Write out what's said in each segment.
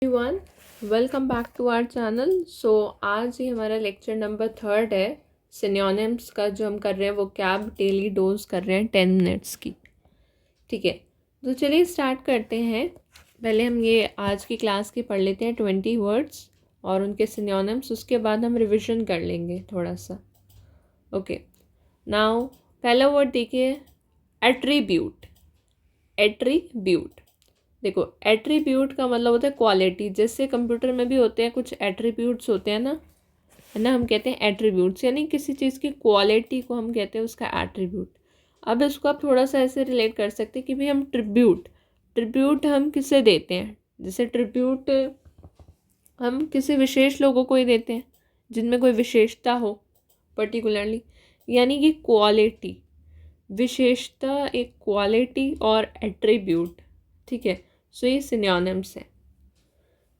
Everyone, welcome back to our channel. आज ही हमारा लेक्चर नंबर 3 है सिनोनिम्स का, जो हम कर रहे हैं वो कैब डेली डोज कर रहे हैं 10 मिनट्स की। ठीक है, तो चलिए स्टार्ट करते हैं। पहले हम ये आज की क्लास की पढ़ लेते हैं 20 वर्ड्स और उनके सिनोनिम्स, उसके बाद हम रिविजन कर लेंगे थोड़ा सा। ओके, नाउ पहला वर्ड देखिए, एट्रीब्यूट। एट्रीब्यूट, देखो एट्रीब्यूट का मतलब होता है क्वालिटी। जैसे कंप्यूटर में भी होते हैं कुछ एट्रीब्यूट्स होते हैं ना, है ना, हम कहते हैं एट्रीब्यूट्स, यानी किसी चीज़ की क्वालिटी को हम कहते हैं उसका एट्रीब्यूट। अब इसको आप थोड़ा सा ऐसे रिलेट कर सकते हैं कि भाई हम ट्रिब्यूट, ट्रिब्यूट हम किसे देते हैं। जैसे ट्रिब्यूट हम किसी विशेष लोगों को ही देते हैं जिनमें कोई विशेषता हो पर्टिकुलरली, यानी कि क्वालिटी, विशेषता, एक क्वालिटी और एट्रीब्यूट। ठीक है, सो ये सिनोनिम्स हैं।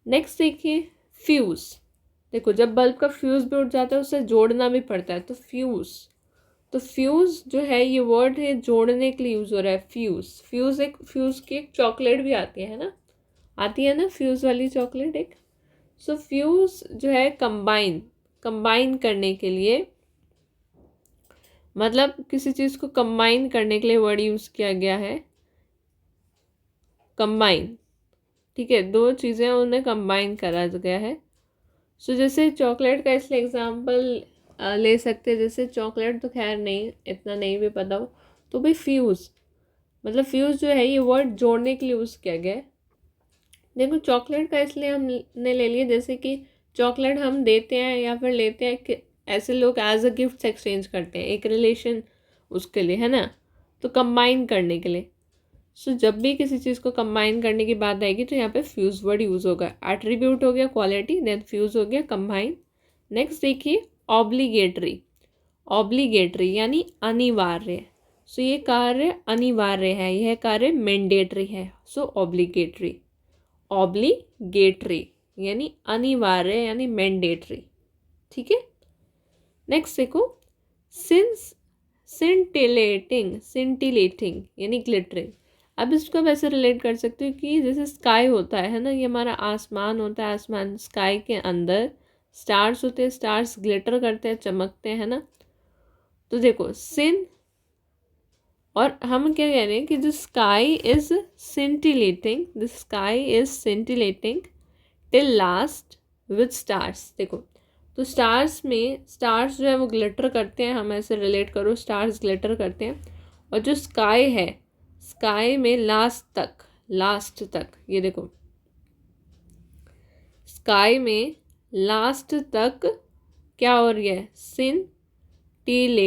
नेक्स्ट देखिए, फ्यूज़। देखो जब बल्ब का फ्यूज़ भी उठ जाता है उसे जोड़ना भी पड़ता है, तो फ्यूज़, तो फ्यूज़ जो है ये वर्ड है जोड़ने के लिए यूज़ हो रहा है। फ्यूज़, फ्यूज़ की एक चॉकलेट भी आती है ना, आती है ना फ्यूज़ वाली चॉकलेट एक। सो फ्यूज़ जो है कंबाइन करने के लिए, मतलब किसी चीज़ को कंबाइन करने के लिए वर्ड यूज़ किया गया है, कंबाइन। ठीक है, दो चीज़ें उन्हें कंबाइन करा गया है। सो जैसे चॉकलेट का इसलिए एग्जांपल ले सकते हैं, जैसे चॉकलेट तो खैर नहीं, इतना नहीं भी पता हो, तो भाई फ्यूज़, मतलब फ्यूज़ जो है ये वर्ड जोड़ने के लिए यूज़ किया गया है। देखो चॉकलेट का इसलिए हमने ले लिया जैसे कि चॉकलेट हम देते हैं या फिर लेते हैं कि ऐसे लोग एज अ गिफ्ट एक्सचेंज करते हैं, एक रिलेशन उसके लिए, है ना, तो कंबाइन करने के लिए। सो जब भी किसी चीज़ को कंबाइन करने की बात आएगी तो यहाँ पे फ्यूज़ वर्ड यूज़ होगा। एट्रीब्यूट हो गया क्वालिटी, देन फ्यूज़ हो गया कंबाइन। नेक्स्ट देखिए, ऑब्लिगेटरी। ऑब्लिगेटरी यानी अनिवार्य। सो ये कार्य अनिवार्य है, यह कार्य मैंडेटरी है। सो ऑब्लिगेटरी, ऑब्लिगेटरी यानी अनिवार्य यानी मैंडेटरी। ठीक है, नेक्स्ट देखो, सिंस सिंटिलेटिंग यानी ग्लिटरिंग। अब इसको आप ऐसे रिलेट कर सकते हो कि जैसे स्काई होता है ना, ये हमारा आसमान होता है, आसमान, स्काई के अंदर स्टार्स होते हैं, स्टार्स ग्लिटर करते हैं, चमकते हैं, है ना। तो देखो सिन, और हम क्या कह रहे हैं कि the sky is scintillating till last with stars. देखो तो स्टार्स में, स्टार्स जो है वो ग्लिटर करते हैं, हम ऐसे रिलेट करो, स्टार्स ग्लिटर करते हैं, और जो स्काई है, स्काई में लास्ट तक ये देखो, स्काई में लास्ट तक क्या हो रही है, सिंटिलेटिंग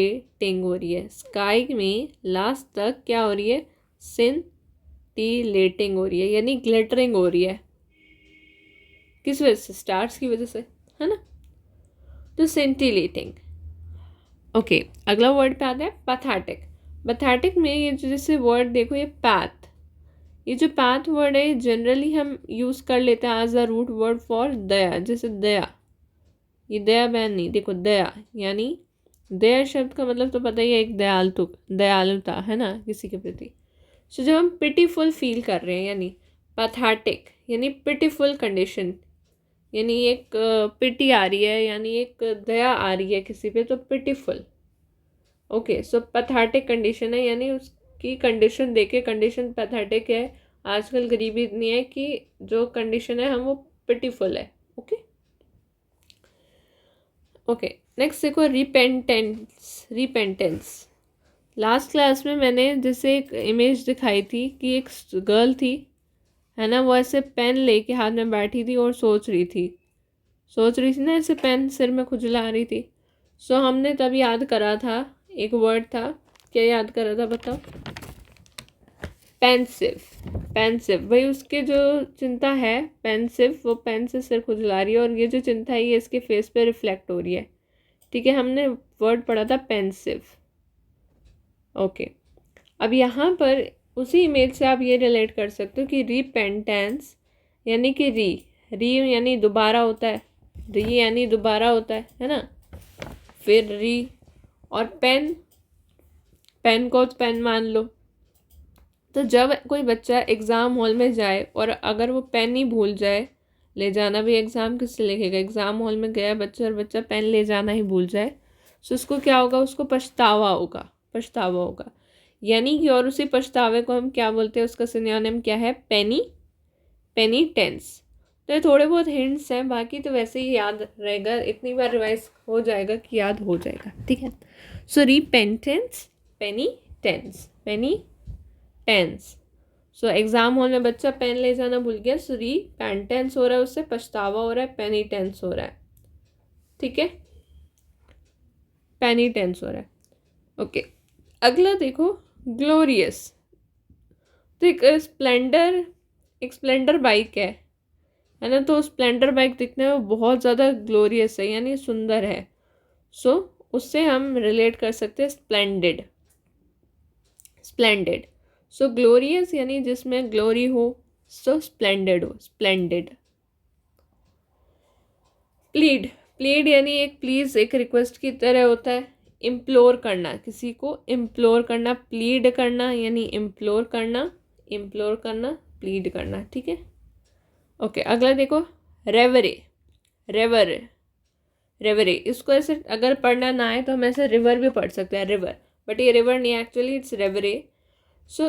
हो रही है। स्काई में लास्ट तक क्या हो रही है, सिंटिलेटिंग हो रही है, यानी ग्लिटरिंग हो रही है। किस वजह से, स्टार्स की वजह से, है ना। तो सिंटिलेटिंग। ओके, अगला वर्ड पे आता है पैथेटिक। पैथेटिक में ये जो जैसे वर्ड देखो, ये पैथ, ये जो पैथ वर्ड है जनरली हम यूज़ कर लेते हैं as a root word for दया। जैसे दया, ये दया बहन नहीं, देखो दया यानी, दया शब्द का मतलब तो पता ही है, एक दयालुता, है ना, किसी के प्रति। सो जब हम पिटीफुल फील कर रहे हैं, यानी पैथेटिक यानी पिटीफुल कंडीशन, यानी एक पिटी आ रही है, यानी एक दया आ रही है किसी पे, तो पिटीफुल। ओके, सो पैथेटिक कंडीशन है, यानी उसकी कंडीशन देखे, कंडीशन पैथेटिक है। आजकल गरीबी इतनी है कि जो कंडीशन है हम वो पिटीफुल है। ओके ओके, नेक्स्ट देखो, रिपेंटेंस। लास्ट क्लास में मैंने जैसे एक इमेज दिखाई थी कि एक गर्ल थी, है ना, वो ऐसे पेन लेके हाथ में बैठी थी और सोच रही थी ना, ऐसे पेन सिर में खुजला रही थी। सो हमने तब याद करा था, एक वर्ड था, क्या याद करा था बताओ, पेंसिव। पेंसिव, भाई उसके जो चिंता है पेंसिव, वो पेन से सिर खुजला रही है, और ये जो चिंता है ये इसके फेस पे रिफ्लेक्ट हो रही है। ठीक है, हमने वर्ड पढ़ा था पेंसिव। ओके, अब यहाँ पर उसी इमेज से आप ये रिलेट कर सकते हो कि रिपेंटेंस यानी कि री यानी दोबारा होता है, री यानी दोबारा होता है ना, फिर री, और पेन को पेन मान लो। तो जब कोई बच्चा एग्ज़ाम हॉल में जाए और अगर वो पेन ही भूल जाए, ले जाना भी एग्ज़ाम किससे लिखेगा? एग्ज़ाम हॉल में गया बच्चा और बच्चा पेन ले जाना ही भूल जाए, सो उसको क्या होगा? उसको पछतावा होगा, पछतावा होगा। यानी कि और उसी पछतावे को हम क्या बोलते हैं? उसका सिनोनिम क्या है? पेनी, पेनिटेंस। तो ये थोड़े बहुत हिंट्स हैं, बाकी तो वैसे ही याद रहेगा, इतनी बार रिवाइज हो जाएगा कि याद हो जाएगा, ठीक है। सो रिपेंटेंस, पेनिटेंस, पेनिटेंस। सो एग्जाम हॉल में बच्चा पेन ले जाना भूल गया, सो रिपेंटेंस हो रहा है, उससे पछतावा हो रहा है, पेनिटेंस हो रहा है, ठीक है, पेनिटेंस हो रहा है। ओके, अगला देखो, ग्लोरियस। तो एक स्प्लेंडर बाइक है ना। तो स्प्लेंडर बाइक दिखने में बहुत ज़्यादा ग्लोरियस है, यानी सुंदर है। सो उससे हम रिलेट कर सकते हैं स्प्लेंडेड, स्प्लेंडेड। सो ग्लोरियस यानी जिसमें ग्लोरी हो, सो स्प्लेंडेड हो, स्प्लेंडेड। प्लीड, प्लीड यानी एक प्लीज, एक रिक्वेस्ट की तरह होता है। इम्प्लोर करना, किसी को इम्प्लोर करना, प्लीड करना यानी इम्प्लोर करना, इम्प्लोर करना, प्लीड करना, ठीक है। ओके, अगला देखो, रेवरे, रेवर, रेवरे। इसको ऐसे अगर पढ़ना ना आए तो हम ऐसे रिवर भी पढ़ सकते हैं, रिवर, बट ये रिवर नहीं, actually it's revere. So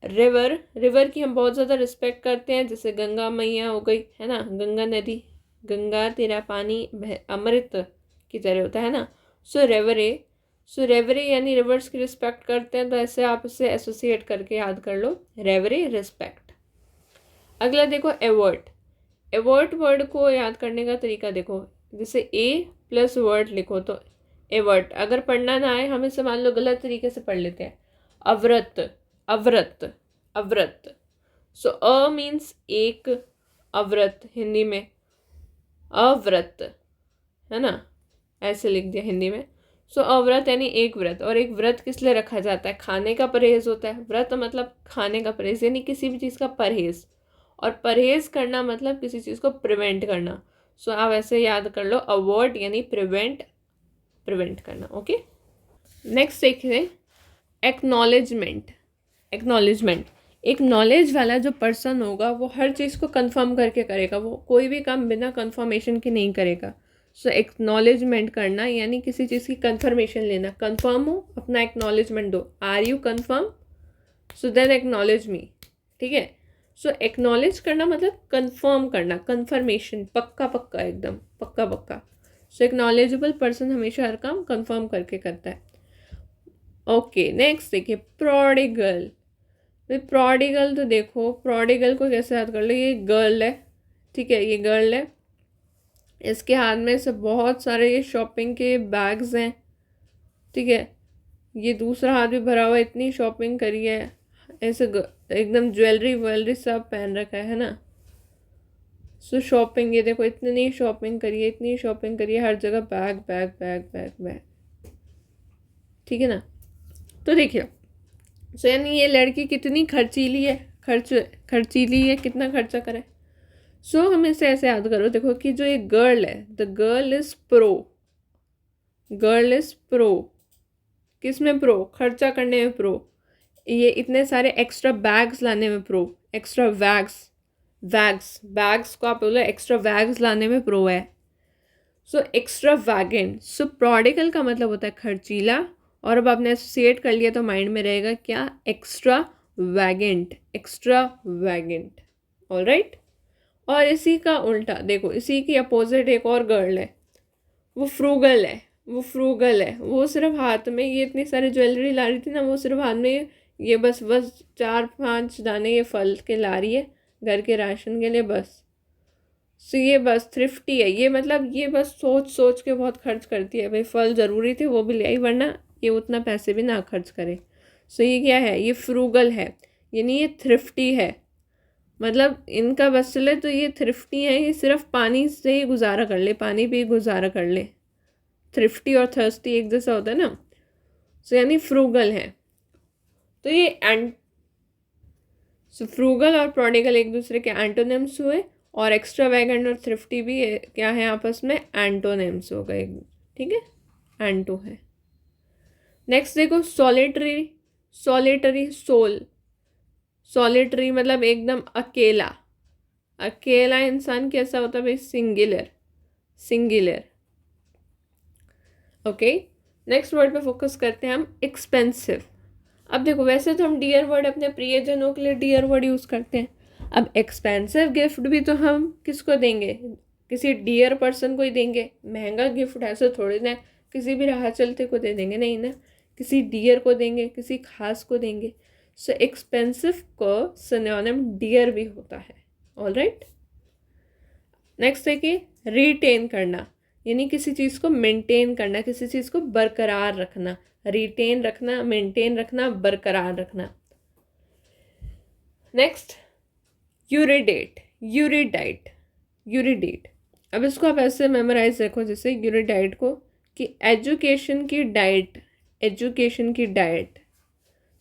river, river की हम बहुत ज़्यादा रिस्पेक्ट करते हैं, जैसे गंगा मैया हो गई, है ना, गंगा नदी, गंगा तेरा पानी अमृत की तरह होता है ना। सो रेवरे, सो रेवरे यानी रिवर्स की रिस्पेक्ट करते हैं, तो ऐसे आप इसे एसोसिएट करके याद कर लो, रेवरे, रिस्पेक्ट। अगला देखो, एवर्ट। एवर्ट वर्ड को याद करने का तरीका देखो, जैसे ए प्लस वर्ड लिखो तो एवर्ट। अगर पढ़ना ना आए, हम इसे मान लो गलत तरीके से पढ़ लेते हैं, अव्रत, अव्रत, अव्रत। सो अ मीन्स एक, अव्रत हिंदी में अव्रत, है ना, ऐसे लिख दिया हिंदी में। सो अव्रत यानी एक व्रत, और एक व्रत किस लिए रखा जाता है? खाने का परहेज होता है। व्रत मतलब खाने का परहेज, यानी किसी भी चीज़ का परहेज, और परहेज करना मतलब किसी चीज़ को प्रिवेंट करना। सो आप ऐसे याद कर लो, अवॉइड यानी प्रिवेंट, प्रिवेंट करना, ओके। नेक्स्ट देखिए, एक्नॉलेजमेंट, एक्नॉलेजमेंट। एक नॉलेज वाला जो पर्सन होगा वो हर चीज़ को कंफर्म करके करेगा, वो कोई भी काम बिना कंफर्मेशन के नहीं करेगा। सो एक्नॉलेजमेंट करना यानी किसी चीज़ की कंफर्मेशन लेना, कंफर्म हो अपना एक्नॉलेजमेंट दो, are you confirm, so then acknowledge me, ठीक है। सो एक्नॉलेज करना मतलब कंफर्म करना, कंफर्मेशन, पक्का पक्का, एकदम पक्का पक्का। सो एक नॉलेजेबल पर्सन हमेशा हर काम कंफर्म करके करता है। ओके, नेक्स्ट देखिए, प्रोडिगल। भाई प्रोडिगल, तो देखो प्रोडिगल को कैसे याद कर लो, ये गर्ल है, ठीक है, ये गर्ल है, इसके हाथ में से बहुत सारे ये शॉपिंग के बैग्स हैं, ठीक है, ये दूसरा हाथ भी भरा हुआ है, इतनी शॉपिंग करी है, ऐसे एकदम ज्वेलरी वेलरी सब पहन रखा है ना। सो शॉपिंग, ये देखो इतनी शॉपिंग करी है, इतनी शॉपिंग करी है, हर जगह bag bag bag bag bag, ठीक है ना। तो देखिए, सो यानी ये लड़की कितनी खर्चीली है, खर्चीली है, कितना खर्चा करे। सो हम इसे ऐसे याद करो, देखो कि जो ये गर्ल है, the girl is pro, girl is pro, किस में प्रो? खर्चा करने में प्रो। ये इतने सारे एक्स्ट्रा बैग्स लाने में pro, extra wags, wags, bags को आप बोलो एक्स्ट्रा वैग्स लाने में प्रो है। So extra वैगेंट। सो प्रोडिगल का मतलब होता है खर्चीला, और अब आपने एसोसिएट कर लिया तो माइंड में रहेगा क्या? Extravagant, extravagant, alright. और इसी का उल्टा देखो, इसी की अपोजिट एक और गर्ल है, वो फ्रूगल है, वो फ्रूगल है, वो सिर्फ हाथ में ये इतनी सारी ज्वेलरी ला रही थी ना, वो सिर्फ हाथ में ये बस 4-5 दाने ये फल के ला रही है घर के राशन के लिए, बस। सो ये बस थ्रिफ्टी है, ये मतलब ये बस सोच सोच के बहुत खर्च करती है, भाई फल ज़रूरी थे वो भी ले आई, वरना ये उतना पैसे भी ना खर्च करे। सो ये क्या है? ये फ्रूगल है, यानी ये थ्रिफ्टी है, मतलब इनका बस चले तो ये थ्रिफ्टी है, ये सिर्फ पानी से ही गुजारा कर ले, पानी भी गुजारा कर ले। थ्रिफ्टी और थर्स्टी एक जैसा होता है ना। सो यानी फ्रूगल है। तो ये सो फ्रूगल और प्रोडिगल एक दूसरे के एंटोनिम्स हुए, और एक्स्ट्रा वैगेंट और थ्रिफ्टी भी क्या है आपस में? एंटोनिम्स हो गए, ठीक है, एंटो है। नेक्स्ट देखो, सॉलिटरी, सॉलिटरी सोल, सॉलिटरी मतलब एकदम अकेला, अकेला इंसान कैसा होता है भाई? Singular, singular. Okay, next word पे फोकस करते हैं हम, एक्सपेंसिव। अब देखो, वैसे तो हम डियर वर्ड अपने प्रियजनों के लिए डियर वर्ड यूज़ करते हैं। अब एक्सपेंसिव गिफ्ट भी तो हम किसको देंगे? किसी डियर पर्सन को ही देंगे। महंगा गिफ्ट ऐसे थोड़ी ना किसी भी राह चलते को दे देंगे, नहीं ना, किसी डियर को देंगे, किसी खास को देंगे। सो एक्सपेंसिव को सिनोनिम डियर भी होता है। ऑलराइट, नेक्स्ट देखिए, रिटेन करना, यानी किसी चीज़ को मेंटेन करना, किसी चीज़ को बरकरार रखना। रिटेन रखना, मेंटेन रखना, बरकरार रखना। नेक्स्ट, यूरिडेट, यूरिडाइट, यूरिडेट। अब इसको आप ऐसे मेमोराइज रखो जैसे यूरिडाइट को, कि एजुकेशन की डाइट, एजुकेशन की डाइट।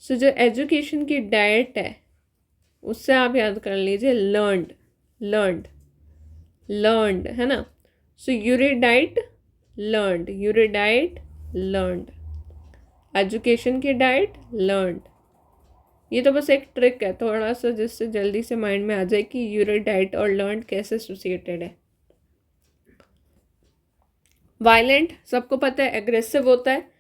सो जो एजुकेशन की डाइट है उससे आप याद कर लीजिए लर्नड, लर्नड, लर्नड, है ना। सो यूरिडाइट, लर्नड, यूरिडाइट, लर्नड। एजुकेशन की डाइट, लर्नड। ये तो बस एक ट्रिक है थोड़ा सा, जिससे जल्दी से माइंड में आ जाए कि यूरिडाइट और लर्नड कैसे एसोसिएटेड है। वायलेंट सबको पता है, एग्रेसिव होता है।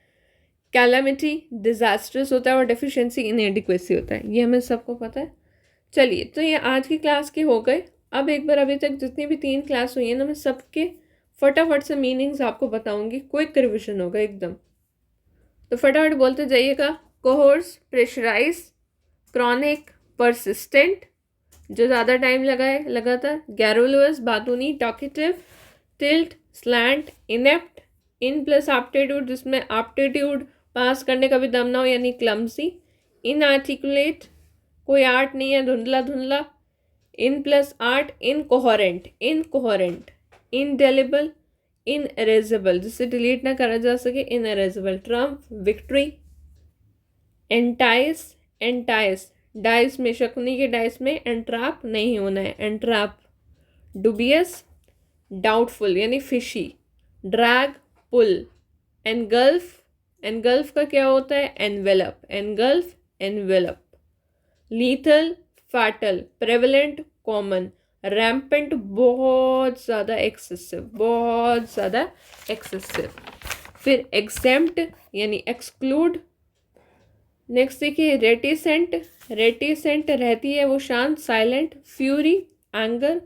कैलामिटी डिजास्ट्रस होता है, और डेफिशिएंसी इनएडिक्वेसी होता है, ये हमें सबको पता है। चलिए, तो ये आज की क्लास के हो गए। अब एक बार अभी तक जितनी भी 3 क्लास हुई है ना, मैं सबके फटाफट से मीनिंग्स आपको बताऊंगी, क्विक रिविजन होगा एकदम। तो फटाफट बोलते जाइएगा। कोहोर्स, प्रेशराइज, क्रॉनिक, परसिस्टेंट, जो ज़्यादा टाइम लगाए, लगातार। गैरोलुअस, बातूनी, talkative. Tilt, slant, inept. In plus aptitude, जिसमें एप्टीट्यूड पास करने का भी दम ना हो, यानी क्लमसी। इनआर्टिकुलेट, कोई आर्ट नहीं है, धुंधला धुंधला। In plus art, incoherent, incoherent. Indelible, inerasable, जिससे डिलीट ना करा जा सके, इनएरेजेबल। Trump, victory. Entice, entice, dice में, शकुनी के डाइस में एंट्रैप नहीं होना है, एंट्रैप। डुबियस, डाउटफुल, यानी fishy. Drag, pull. Engulf, engulf का क्या होता है? Envelop, engulf, envelop. Lethal, fatal. Prevalent, common. Rampant, बहुत ज़्यादा एक्सेसिव, बहुत ज़्यादा एक्सेसिव। फिर एग्जेम्प्ट यानी एक्सक्लूड। नेक्स्ट देखिए, रेटिसेंट, रेटिसेंट रहती है वो शांत, साइलेंट। Fury, anger.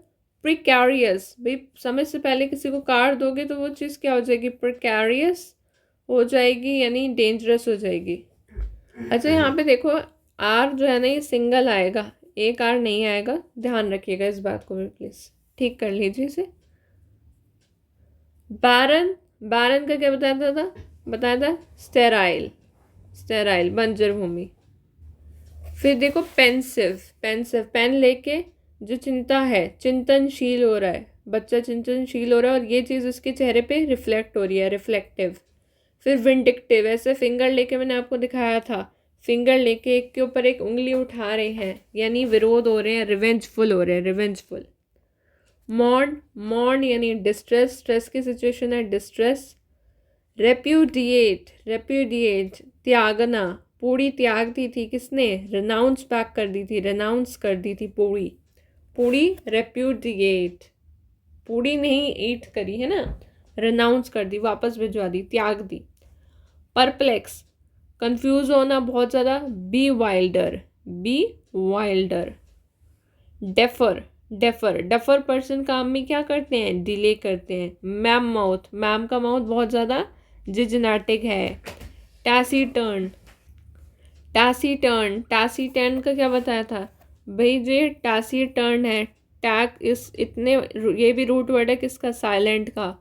प्रिकैरियस, भाई समय से पहले किसी को कार दोगे तो वो चीज़ क्या हो जाएगी? प्रिकैरियस हो जाएगी, यानी डेंजरस हो जाएगी। अच्छा, यहाँ पे देखो, आर जो है ना ये सिंगल आएगा, एक आर नहीं आएगा, ध्यान रखिएगा इस बात को भी प्लीज़, ठीक कर लीजिए इसे। बैरन, बैरन का क्या बताया था? स्टेराइल, स्टेराइल, बंजर भूमि। फिर देखो पेंसिव, पेंसिव, पेन लेके जो चिंता है, चिंतनशील हो रहा है, बच्चा चिंतनशील हो रहा है और ये चीज़ उसके चेहरे पे रिफ्लेक्ट हो रही है, रिफ्लेक्टिव। फिर विंडिक्टिव, ऐसे फिंगर लेके मैंने आपको दिखाया था, फिंगर लेके एक के ऊपर एक उंगली उठा रहे हैं, यानी विरोध हो रहे हैं, रिवेंजफुल हो रहे हैं, रिवेंजफुल। मॉर्न, मॉर्न यानी डिस्ट्रेस, स्ट्रेस की सिचुएशन है, डिस्ट्रेस। रेप्यूडिएट, रेप्यूडिएट, त्यागना, पूरी त्याग दी थी किसने? रिनाउंस बैक कर दी थी, रिनाउंस कर दी थी पूरी, पूरी रेप्यूडिएट, पूरी नहीं ईट करी है ना, रिनाउंस कर दी, वापस भिजवा दी, त्याग दी। परप्लेक्स, कंफ्यूज होना बहुत ज़्यादा, bewilder, bewilder. Defer, defer, defer person काम में क्या करते हैं? डिले करते हैं। मैम माउथ, मैम का माउथ बहुत ज़्यादा जिजनाटिक है। टैसीटर्न, टैसीटर्न, टैसीटर्न का क्या बताया था भाई? जो टैसीटर्न है, टैक इस इतने, ये भी रूट वर्ड है किसका? साइलेंट का।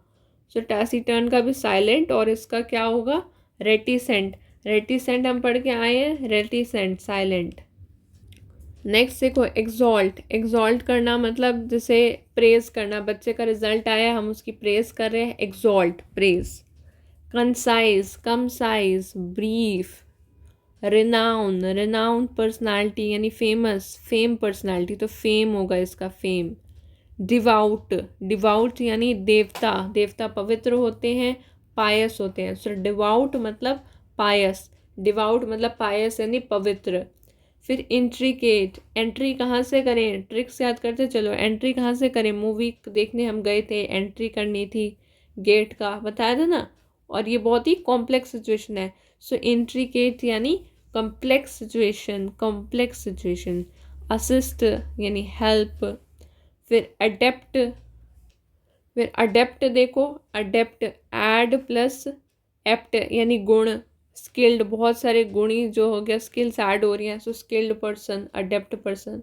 सो टैसीटर्न का भी साइलेंट, और इसका क्या होगा? रेटिसेंट, रेटिसेंट हम पढ़ के आए हैं, रेटिसेंट, साइलेंट। नेक्स्ट देखो, एग्जॉल्ट, एग्जॉल्ट करना मतलब जैसे प्रेज करना, बच्चे का रिजल्ट आया, हम उसकी प्रेज कर रहे हैं, exalt, praise. Concise, come size, brief. Renown, renown personality यानी फेमस, फेम पर्सनालिटी, तो फेम होगा इसका, फेम। डिवाउट, डिवाउट यानी देवता, देवता पवित्र होते हैं, पायस होते हैं। सो डिवाउट मतलब पायस, डिवाउट मतलब पायस यानी पवित्र। फिर इंट्रिकेट, एंट्री कहाँ से करें, ट्रिक्स याद करते चलो, एंट्री कहाँ से करें, मूवी देखने हम गए थे, एंट्री करनी थी गेट का, बताया था ना। और ये बहुत ही कॉम्प्लेक्स सिचुएशन है, सो इंट्रिकेट यानी complex situation, complex situation. Assist यानी हेल्प। फिर अडेप्ट, फिर अडेप्ट देखो, अडेप्ट ऐड प्लस एप्ट यानी गुण, स्किल्ड, बहुत सारे गुणी जो हो गया, स्किल्स ऐड हो रही हैं, so skilled person, adept person.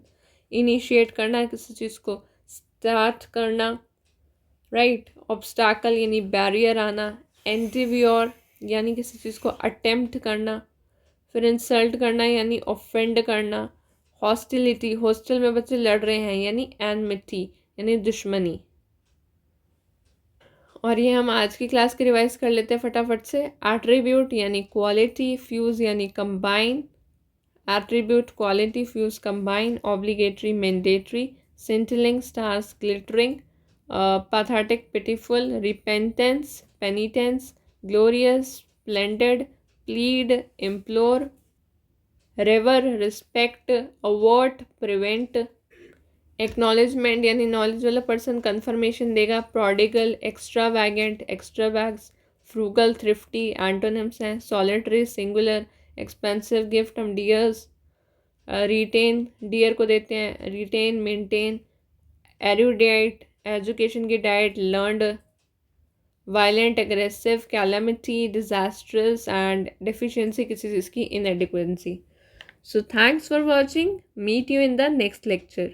Initiate करना है किसी चीज़ को, स्टार्ट करना, राइट। ऑब्स्टैकल यानी बैरियर आना। एंटीव्योर यानी किसी चीज़ को अटेम्प्ट करना। फिर इंसल्ट करना यानी ऑफेंड करना। हॉस्टिलिटी, हॉस्टल में बच्चे लड़ रहे हैं यानी एनमिटी यानी दुश्मनी। और ये हम आज की क्लास की रिवाइज कर लेते हैं फटाफट से। एट्रीब्यूट यानी क्वालिटी, फ्यूज यानी combine, attribute quality fuse combine, obligatory mandatory, scintillating stars glittering, pathetic pitiful, repentance penitence, glorious splendid, plead implore, rever respect, avert prevent, acknowledgement यानी नॉलेज वाला पर्सन कंफर्मेशन देगा, prodigal, extravagant, extravagance, frugal, thrifty antonyms हैं, solitary singular, expensive gift हम dears, retain dear को देते हैं, retain maintain, erudite education की diet, learned, violent aggressive, calamity disastrous and deficiency किसी चीज़ की inadequacy. So thanks for watching, meet you in the next lecture.